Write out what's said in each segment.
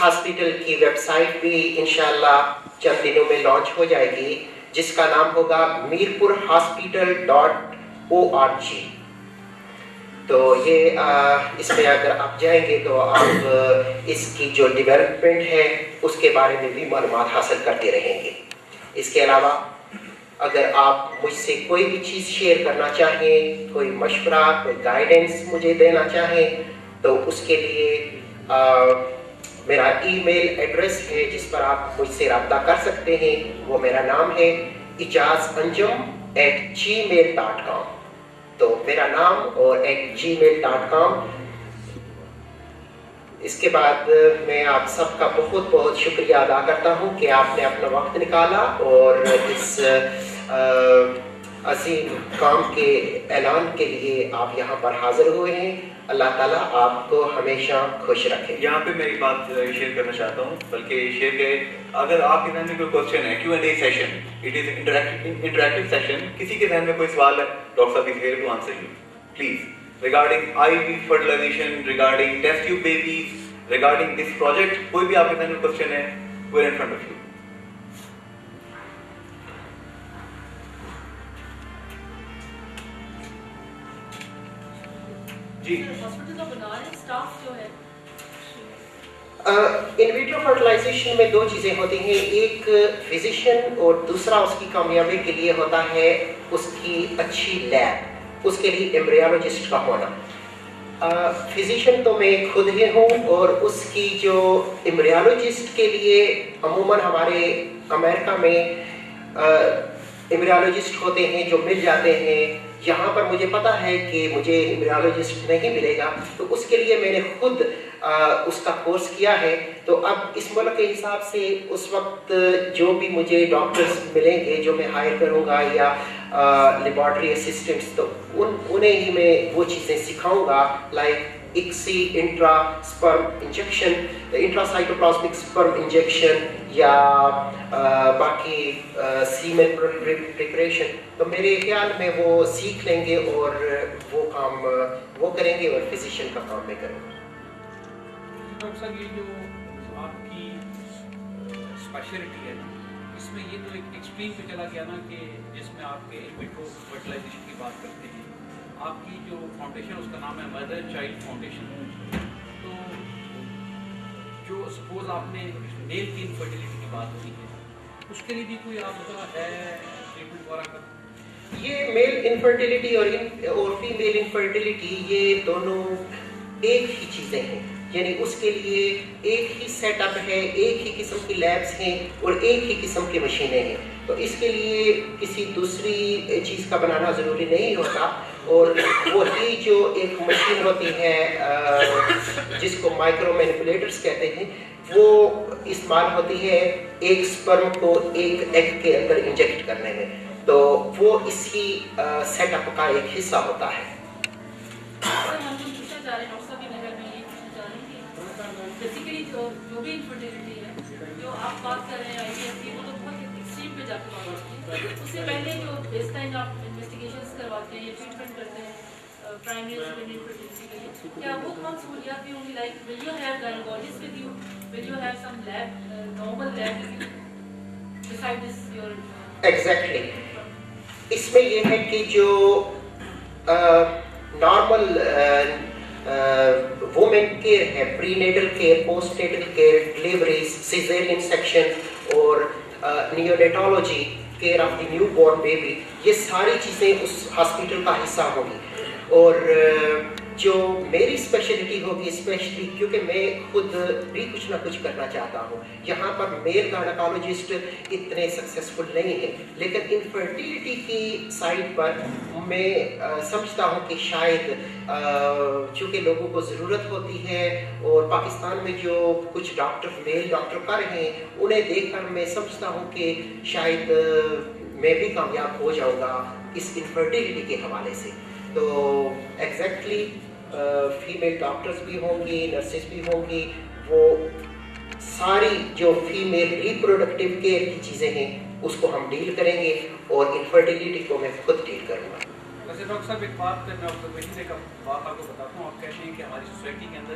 Hospital کی web site بھی انشاءاللہ چند دنوں میں لانچ ہو جائے گی، جس کا نام ہوگا mirpurhospital.org۔ تو یہ اس میں اگر آپ جائیں گے تو آپ اس کی جو ڈیولپمنٹ ہے اس کے بارے میں بھی معلومات حاصل کرتے رہیں گے۔ اس کے علاوہ اگر آپ مجھ سے کوئی بھی چیز شیئر کرنا چاہیں، کوئی مشورہ، کوئی گائیڈنس مجھے دینا چاہیں، تو اس کے لیے میرا ای میل ایڈریس ہے جس پر آپ مجھ سے رابطہ کر سکتے ہیں، وہ میرا نام ہے ijazanjum@gmail.com۔ تو میرا نام اور @gmail.com۔ اس کے بعد میں آپ سب کا بہت بہت شکریہ ادا کرتا ہوں کہ آپ نے اپنا وقت نکالا اور اس عظیم کام کے اعلان کے لیے آپ یہاں پر حاضر ہوئے ہیں۔ اللہ تعالیٰ آپ کو ہمیشہ خوش رکھے۔ یہاں پہ میں ایک بات شیئر کرنا چاہتا ہوں، بلکہ شیئر کہ اگر آپ کے ذہن میں کوئی کوشچن ہے، Q&A session, it is interactive session, کسی کے ذہن میں کوئی سوال ہے، ڈاکٹر صاحب is here to answer you please, regarding IV fertilization, regarding test tube babies, regarding this project, کوئی بھی آپ کے ذہن میں کوشچن ہے، we are in front of you. جی ان ویٹرو فرٹیلائزیشن میں دو چیزیں ہوتی ہیں، ایک فزیشین اور دوسرا اس کی کامیابی کے لیے ہوتا ہے اس کی اچھی لیب، اس کے لیے ایمبریالوجسٹ کا ہونا۔ فزیشین تو میں خود ہی ہوں، اور اس کی جو ایمبریالوجسٹ کے لیے عموماً ہمارے امریکہ میں ایمبریالوجسٹ ہوتے ہیں جو مل جاتے ہیں، یہاں پر مجھے پتا ہے کہ مجھے ایمبریالوجسٹ نہیں ملے گا، تو اس کے لیے میں نے خود اس کا کورس کیا ہے۔ تو اب اس ملک کے حساب سے اس وقت جو بھی مجھے ڈاکٹرز ملیں گے جو میں ہائر کروں گا یا لیبارٹری اسسٹنٹس، تو انہیں ہی میں وہ چیزیں سکھاؤں گا، like ICSI intra sperm injection, intracytoplasmic sperm injection, یا باقی سیمن پریپریشن۔ تو میرے خیال میں وہ سیکھ لیں گے اور وہ کام وہ کریں گے، اور فزیشین کا کام میں کروں گا۔ ڈاکٹر صاحب یہ جو آپ کی اسپیشلٹی ہے نا، اس میں یہ تو ایک ایکسٹریم پہ چلا گیا نا کہ جس میں آپ کے ان ویٹرو فرٹیلائزیشن کی بات کرتے ہیں، آپ کی جو فاؤنڈیشن اس کا نام ہے مدر چائلڈ فاؤنڈیشن، تو جو سپوز آپ نے میل کی انفرٹیلٹی کی بات کی ہے، اس کے لیے بھی کوئی آپ کا ہے ٹریٹمنٹ وغیرہ کا؟ یہ میل انفرٹیلٹی اور فیمیل انفرٹیلٹی یہ دونوں ایک ہی چیزیں ہیں، یعنی اس کے لیے ایک ہی سیٹ اپ ہے، ایک ہی قسم کی لیبس ہیں اور ایک ہی قسم کی مشینیں ہیں۔ تو اس کے لیے کسی دوسری چیز کا بنانا ضروری نہیں ہوتا، اور وہی جو ایک مشین ہوتی ہے جس کو مائکرو مینیپولیٹرز کہتے ہیں، وہ استعمال ہوتی ہے ایک سپرم کو ایک ایگ کے اندر انجیکٹ کرنے میں، تو وہ اسی سیٹ اپ کا ایک حصہ ہوتا ہے۔ بیسیکلی جو بھی انفرٹیلٹی ہے جو آپ بات کر رہے ہیں IVF کی، وہ تو بہت ایکسٹریم پہ جا کے بات ہوتی ہے۔ اس سے پہلے جو بیس لائن آپ انویسٹیگیشنس کرواتے ہیں یا ٹریٹمنٹ کرتے ہیں پرائمری اور سیکنڈری انفرٹیلٹی کے لیے، کیا وہ تمام سہولیات بھی ہوں گی؟ Like will you have gynaecologist with you, will you have some lab normal lab with you beside this your? Exactly, اس میں یہ ہے کہ جو نارمل وومن کیئر ہے، prenatal care, postnatal care, deliveries, caesarean section اور neonatology, care of the newborn baby, یہ ساری چیزیں اس ہاسپٹل کا حصہ ہوں گی۔ اور جو میری اسپیشلٹی ہوگی، اسپیشلی کیونکہ میں خود بھی کچھ نہ کچھ کرنا چاہتا ہوں، یہاں پر میل گائنیکالوجسٹ اتنے سکسیسفل نہیں ہیں، لیکن انفرٹیلٹی کی سائڈ پر میں سمجھتا ہوں کہ شاید چونکہ لوگوں کو ضرورت ہوتی ہے، اور پاکستان میں جو کچھ ڈاکٹر میل ڈاکٹر کر رہے ہیں انہیں دیکھ کر میں سمجھتا ہوں کہ شاید میں بھی کامیاب ہو جاؤں گا اس انفرٹیلٹی کے حوالے سے۔ تو ایگزیکٹلی فیمیل ڈاکٹرز بھی ہوں گی، نرسز بھی ہوں گی، وہ ساری جو فیمیل ریپروڈکٹیو کیئر کی چیزیں ہیں اس کو ہم ڈیل کریں گے، اور انفرٹیلٹی کو میں خود ڈیل کروں گا۔ ویسے ڈاکٹر صاحب ایک بات میں آبزرویشن ایک بات آپ کو بتاتا ہوں، آپ کہتے ہیں کہ ہماری سوسائٹی کے اندر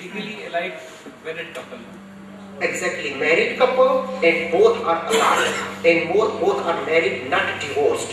Legally allied wedded couple. Exactly, married couple and both are alive and both are married, not divorced.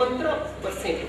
15%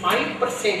5%